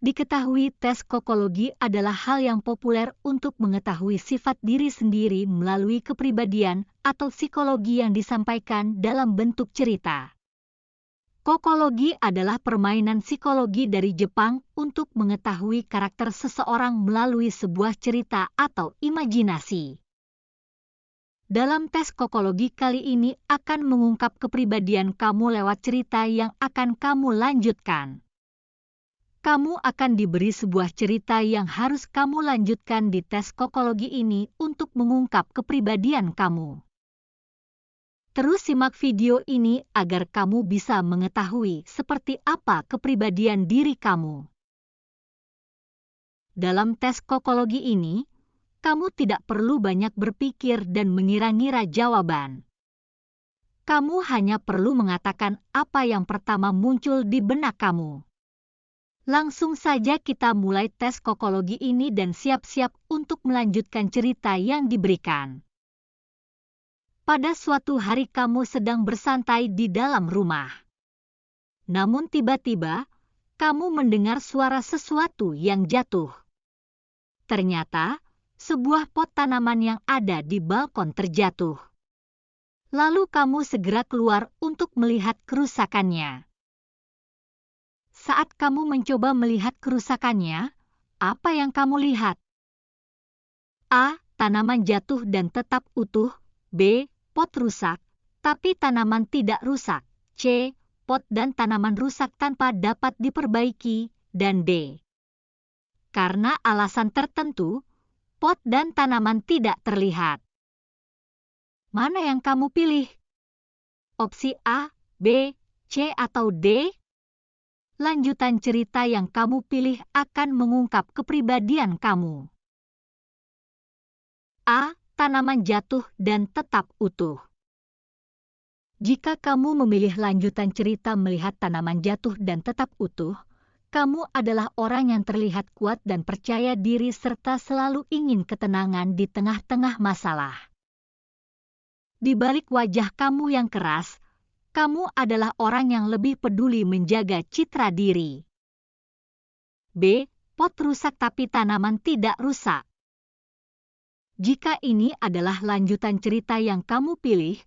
Diketahui tes kokologi adalah hal yang populer untuk mengetahui sifat diri sendiri melalui kepribadian atau psikologi yang disampaikan dalam bentuk cerita. Kokologi adalah permainan psikologi dari Jepang untuk mengetahui karakter seseorang melalui sebuah cerita atau imajinasi. Dalam tes kokologi kali ini akan mengungkap kepribadian kamu lewat cerita yang akan kamu lanjutkan. Kamu akan diberi sebuah cerita yang harus kamu lanjutkan di tes kokologi ini untuk mengungkap kepribadian kamu. Terus simak video ini agar kamu bisa mengetahui seperti apa kepribadian diri kamu. Dalam tes kokologi ini, kamu tidak perlu banyak berpikir dan mengira-ngira jawaban. Kamu hanya perlu mengatakan apa yang pertama muncul di benak kamu. Langsung saja kita mulai tes kokologi ini dan siap-siap untuk melanjutkan cerita yang diberikan. Pada suatu hari kamu sedang bersantai di dalam rumah. Namun tiba-tiba, kamu mendengar suara sesuatu yang jatuh. Ternyata, sebuah pot tanaman yang ada di balkon terjatuh. Lalu kamu segera keluar untuk melihat kerusakannya. Saat kamu mencoba melihat kerusakannya, apa yang kamu lihat? A. Tanaman jatuh dan tetap utuh. B. Pot rusak, tapi tanaman tidak rusak. C. Pot dan tanaman rusak tanpa dapat diperbaiki. Dan D. Karena alasan tertentu, pot dan tanaman tidak terlihat. Mana yang kamu pilih? Opsi A, B, C atau D? Lanjutan cerita yang kamu pilih akan mengungkap kepribadian kamu. A. Tanaman jatuh dan tetap utuh. Jika kamu memilih lanjutan cerita melihat tanaman jatuh dan tetap utuh, kamu adalah orang yang terlihat kuat dan percaya diri serta selalu ingin ketenangan di tengah-tengah masalah. Di balik wajah kamu yang keras, kamu adalah orang yang lebih peduli menjaga citra diri. B. Pot rusak tapi tanaman tidak rusak. Jika ini adalah lanjutan cerita yang kamu pilih,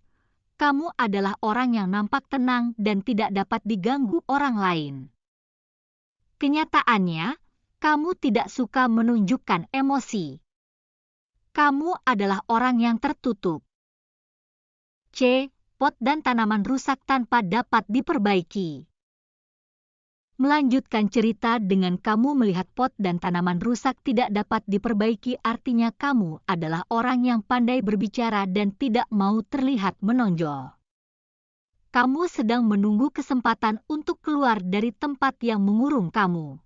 kamu adalah orang yang nampak tenang dan tidak dapat diganggu orang lain. Kenyataannya, kamu tidak suka menunjukkan emosi. Kamu adalah orang yang tertutup. C. Pot dan tanaman rusak tanpa dapat diperbaiki. Melanjutkan cerita dengan kamu melihat pot dan tanaman rusak tidak dapat diperbaiki artinya kamu adalah orang yang pandai berbicara dan tidak mau terlihat menonjol. Kamu sedang menunggu kesempatan untuk keluar dari tempat yang mengurung kamu.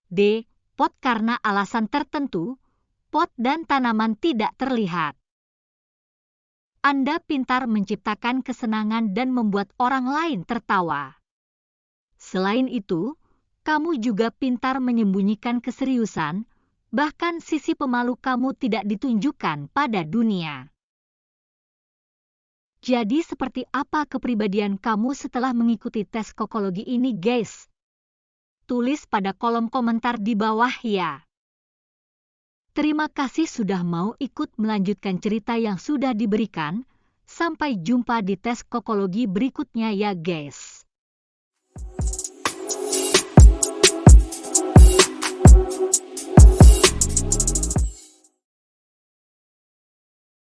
D. Pot karena alasan tertentu, pot dan tanaman tidak terlihat. Anda pintar menciptakan kesenangan dan membuat orang lain tertawa. Selain itu, kamu juga pintar menyembunyikan keseriusan, bahkan sisi pemalu kamu tidak ditunjukkan pada dunia. Jadi seperti apa kepribadian kamu setelah mengikuti tes kokologi ini, guys? Tulis pada kolom komentar di bawah ya. Terima kasih sudah mau ikut melanjutkan cerita yang sudah diberikan. Sampai jumpa di tes kokologi berikutnya ya guys.